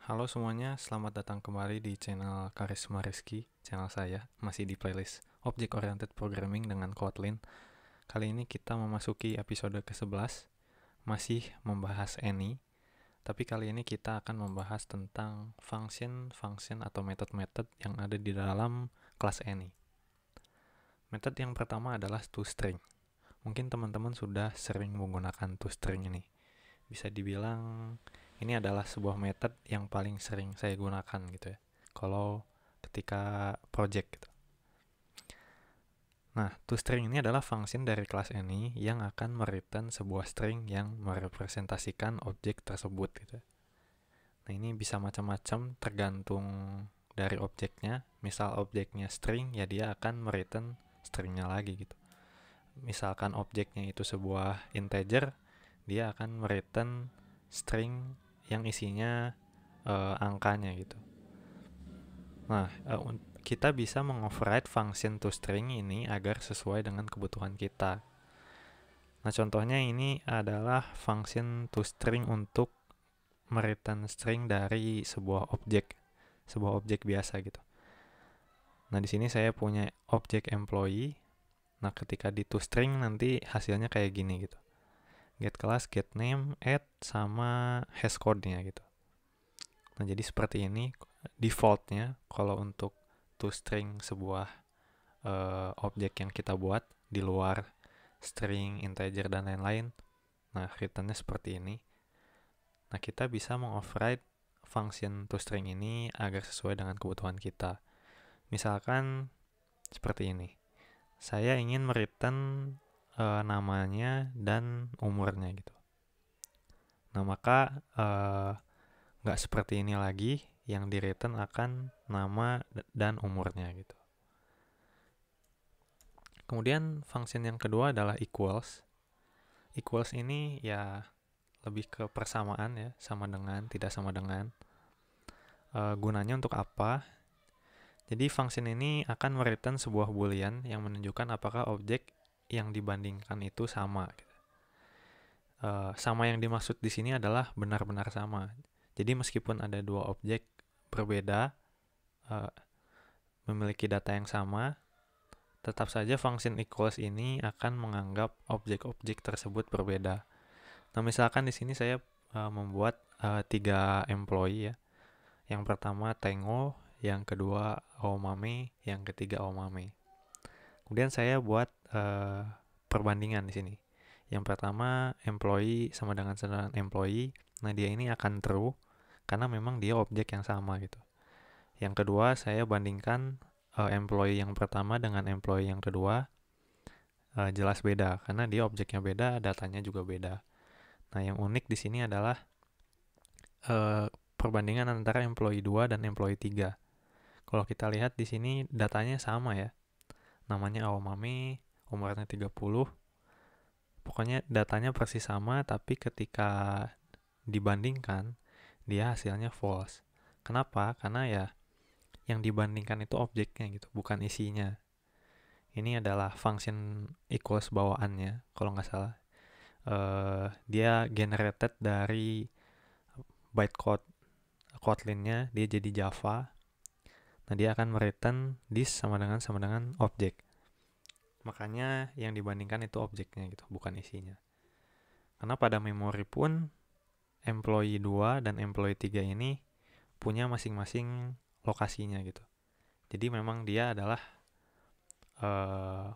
Halo semuanya, selamat datang kembali di channel Karisma Rizky, channel saya, masih di playlist Object Oriented Programming dengan Kotlin. Kali ini kita memasuki episode ke-11, masih membahas any, tapi kali ini kita akan membahas tentang function atau metode-metode yang ada di dalam kelas any. Metode yang pertama adalah toString. Mungkin teman-teman sudah sering menggunakan toString ini. Bisa dibilang ini adalah sebuah metode yang paling sering saya gunakan gitu ya. Kalau ketika project gitu. Nah, toString ini adalah function dari kelas any yang akan mereturn sebuah string yang merepresentasikan objek tersebut gitu. Nah, ini bisa macam-macam tergantung dari objeknya. Misal objeknya string, ya dia akan mereturn stringnya lagi gitu. Misalkan objeknya itu sebuah integer, dia akan mereturn string yang isinya angkanya gitu. Nah, kita bisa mengoverride function toString ini agar sesuai dengan kebutuhan kita. Nah, contohnya ini adalah function toString untuk mereturn string dari sebuah objek biasa gitu. Nah, di sini saya punya objek employee. Nah, ketika di toString nanti hasilnya kayak gini gitu. Get class, get name, add, sama hashcode-nya gitu. Nah, jadi seperti ini defaultnya kalau untuk toString sebuah objek yang kita buat di luar string, integer, dan lain-lain. Nah, returnnya seperti ini. Nah, kita bisa mengoverride function toString ini agar sesuai dengan kebutuhan kita. Misalkan seperti ini. Saya ingin mereturn namanya dan umurnya gitu. Nah, maka nggak seperti ini lagi, yang di return akan nama dan umurnya gitu. Kemudian function yang kedua adalah equals. Equals ini ya lebih ke persamaan ya, sama dengan, tidak sama dengan. Gunanya untuk apa? Jadi function ini akan mereturn sebuah boolean yang menunjukkan apakah objek yang dibandingkan itu sama. Sama yang dimaksud di sini adalah benar-benar sama. Jadi meskipun ada dua objek berbeda, memiliki data yang sama, tetap saja function equals ini akan menganggap objek-objek tersebut berbeda. Nah, misalkan di sini saya membuat 3 employee ya. Yang pertama Tengo, yang kedua Aomame, yang ketiga Aomame. Kemudian saya buat perbandingan di sini. Yang pertama employee sama dengan employee. Nah, dia ini akan true karena memang dia objek yang sama gitu. Yang kedua saya bandingkan employee yang pertama dengan employee yang kedua. Jelas beda karena dia objeknya beda, datanya juga beda. Nah, yang unik di sini adalah perbandingan antara employee 2 dan employee 3. Kalau kita lihat di sini datanya sama ya. Namanya Aomame, umurnya 30. Pokoknya datanya persis sama, tapi ketika dibandingkan, dia hasilnya false. Kenapa? Karena ya yang dibandingkan itu objeknya gitu, bukan isinya. Ini adalah function equals bawaannya, kalau nggak salah. Dia generated dari bytecode Kotlin-nya, dia jadi Java. Nah, dia akan mereturn this sama dengan objek. Makanya yang dibandingkan itu objeknya gitu, bukan isinya. Karena pada memori pun employee 2 dan employee 3 ini punya masing-masing lokasinya gitu. Jadi memang dia adalah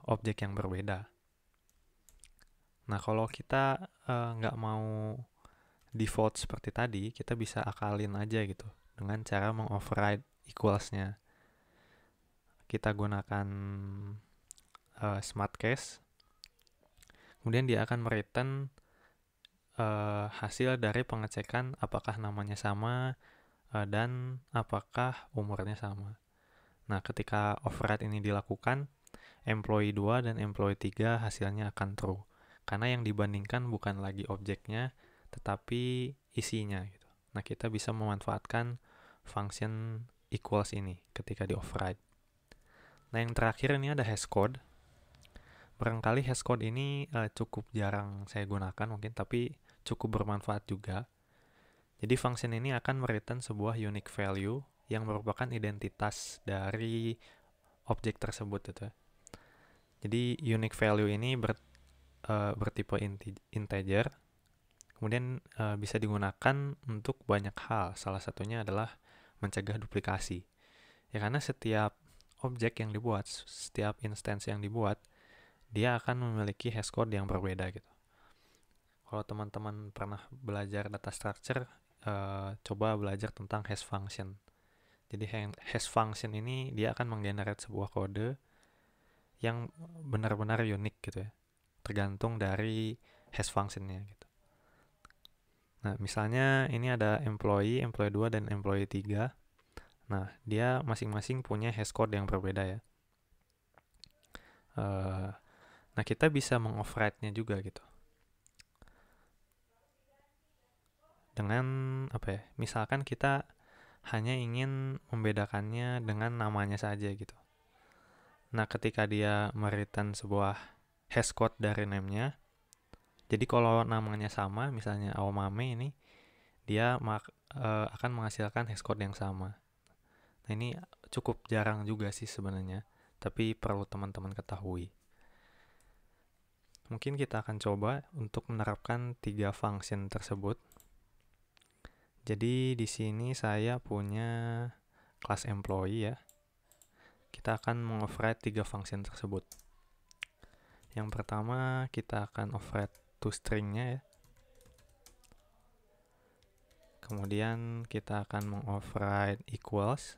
objek yang berbeda. Nah, kalau kita nggak mau default seperti tadi, kita bisa akalin aja gitu dengan cara mengoverride equals-nya. Kita gunakan smart case. Kemudian dia akan mereturn hasil dari pengecekan apakah namanya sama dan apakah umurnya sama. Nah, ketika override ini dilakukan, employee 2 dan employee 3 hasilnya akan true. Karena yang dibandingkan bukan lagi objeknya, tetapi isinya gitu. Nah, kita bisa memanfaatkan function equals ini ketika di override. Nah, yang terakhir ini ada hashcode. Barangkali hashcode ini cukup jarang saya gunakan mungkin, tapi cukup bermanfaat juga. Jadi function ini akan mereturn sebuah unique value yang merupakan identitas dari objek tersebut gitu. Jadi unique value ini bertipe integer, kemudian bisa digunakan untuk banyak hal. Salah satunya adalah mencegah duplikasi. Ya karena setiap objek yang dibuat, setiap instance yang dibuat, dia akan memiliki hashcode yang berbeda gitu. Kalau teman-teman pernah belajar data structure, coba belajar tentang hash function. Jadi hash function ini dia akan menggenerate sebuah kode yang benar-benar unik gitu ya, tergantung dari hash functionnya gitu. Nah, misalnya ini ada employee 2, dan employee 3. Nah, dia masing-masing punya hash code yang berbeda ya. Nah, kita bisa mengoverride-nya juga gitu. Dengan apa ya? Misalkan kita hanya ingin membedakannya dengan namanya saja gitu. Nah, ketika dia mereturn sebuah hash code dari name-nya, jadi kalau namanya sama, misalnya Aomame ini, dia akan menghasilkan hash code yang sama. Nah, ini cukup jarang juga sih sebenarnya, tapi perlu teman-teman ketahui. Mungkin kita akan coba untuk menerapkan 3 function tersebut. Jadi di sini saya punya kelas employee ya. Kita akan mengoverride 3 function tersebut. Yang pertama kita akan override toString-nya ya. Kemudian kita akan mengoverride equals.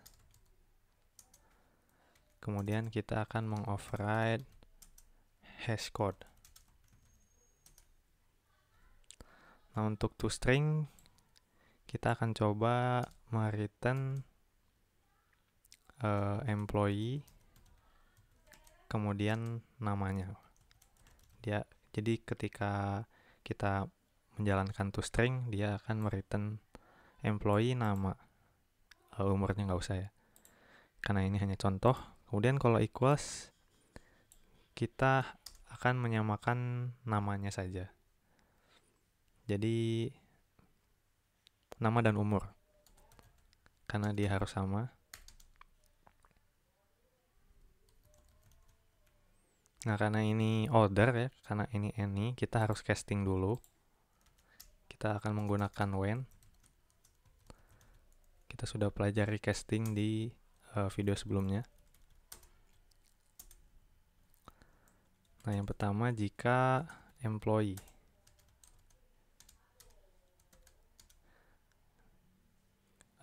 Kemudian kita akan mengoverride hashcode. Nah, untuk toString kita akan coba mereturn employee kemudian namanya. Jadi ketika kita menjalankan toString, dia akan mereturn employee nama. Umurnya nggak usah ya, karena ini hanya contoh. Kemudian kalau equals, kita akan menyamakan namanya saja. Jadi nama dan umur, karena dia harus sama. Nah, karena ini order ya, karena ini any, kita harus casting dulu. Kita akan menggunakan when. Kita sudah pelajari casting di video sebelumnya. Nah, yang pertama jika employee.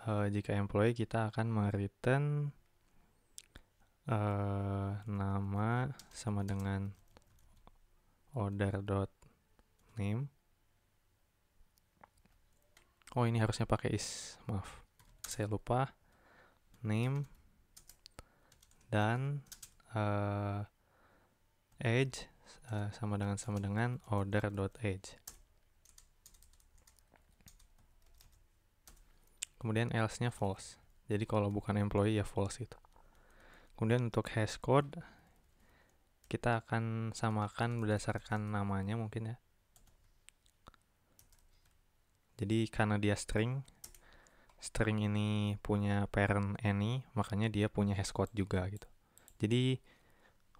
Jika employee kita akan mereturn nama sama dengan order.name. Oh, ini harusnya pakai is, maaf, saya lupa. Name dan age sama dengan order.age. Kemudian else-nya false. Jadi kalau bukan employee ya false gitu. Kemudian untuk hashcode kita akan samakan berdasarkan namanya mungkin ya. Jadi karena dia string ini punya parent any, makanya dia punya hashcode juga gitu. Jadi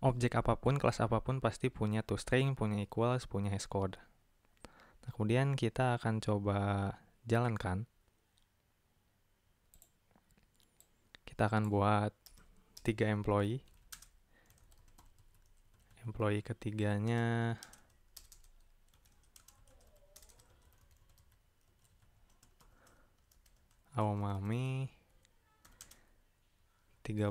objek apapun, kelas apapun pasti punya toString, punya equals, punya hashcode. Nah, kemudian kita akan coba jalankan. Kita akan buat 3 employee. Employee ketiganya Aomame 30.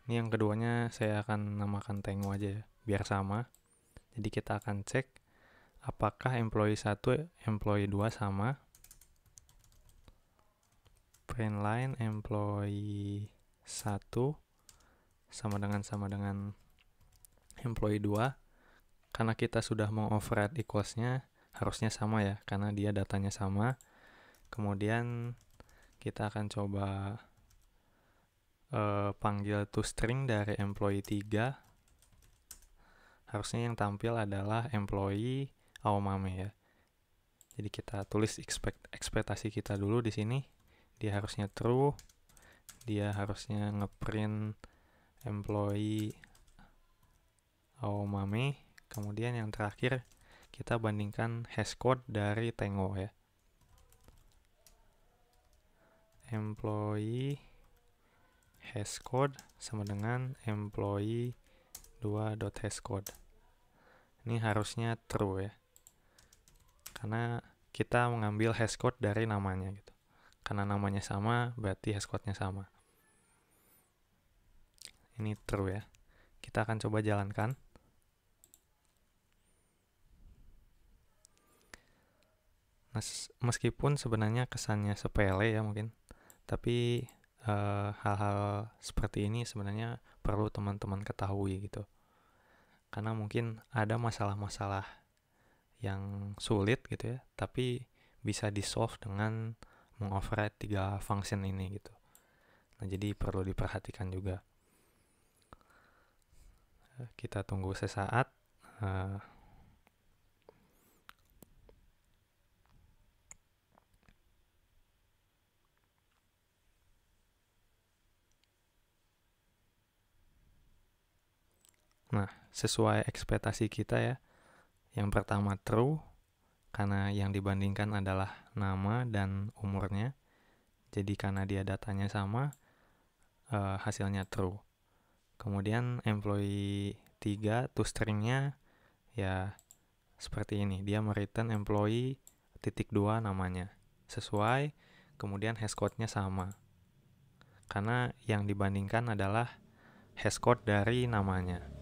Ini yang keduanya saya akan namakan Tengu aja ya, biar sama. Jadi kita akan cek apakah employee 1, employee 2 sama. Print line employee 1 sama dengan employee 2. Karena kita sudah mau override equals-nya, harusnya sama ya, karena dia datanya sama. Kemudian kita akan coba panggil toString dari employee 3. Harusnya yang tampil adalah employee Aomame ya. Jadi kita tulis ekspektasi kita dulu di sini. Dia harusnya true. Dia harusnya ngeprint employee Aomame. Kemudian yang terakhir kita bandingkan hashcode dari Tengo ya. Employee hashcode sama dengan employee 2.hashcode. Ini harusnya true ya. Karena kita mengambil hashcode dari namanya gitu. Karena namanya sama, berarti hashcode-nya sama. Ini true ya. Kita akan coba jalankan. Nah, meskipun sebenarnya kesannya sepele ya mungkin, tapi hal-hal seperti ini sebenarnya perlu teman-teman ketahui gitu. Karena mungkin ada masalah-masalah yang sulit gitu ya, tapi bisa di-solve dengan mengoverride 3 function ini gitu. Nah, jadi perlu diperhatikan juga. Kita tunggu sesaat. Nah, sesuai ekspektasi kita ya. Yang pertama true, karena yang dibandingkan adalah nama dan umurnya. Jadi karena dia datanya sama, hasilnya true. Kemudian employee 3 toString-nya ya seperti ini. Dia mereturn employee .2 namanya. Sesuai, kemudian hashcode-nya sama. Karena yang dibandingkan adalah hashcode dari namanya.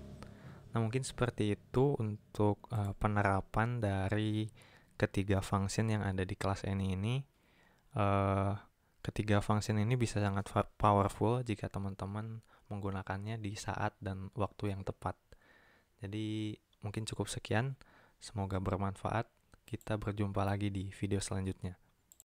Nah, mungkin seperti itu untuk penerapan dari ketiga function yang ada di kelas ini. Ketiga function ini bisa sangat powerful jika teman-teman menggunakannya di saat dan waktu yang tepat. Jadi mungkin cukup sekian. Semoga bermanfaat. Kita berjumpa lagi di video selanjutnya.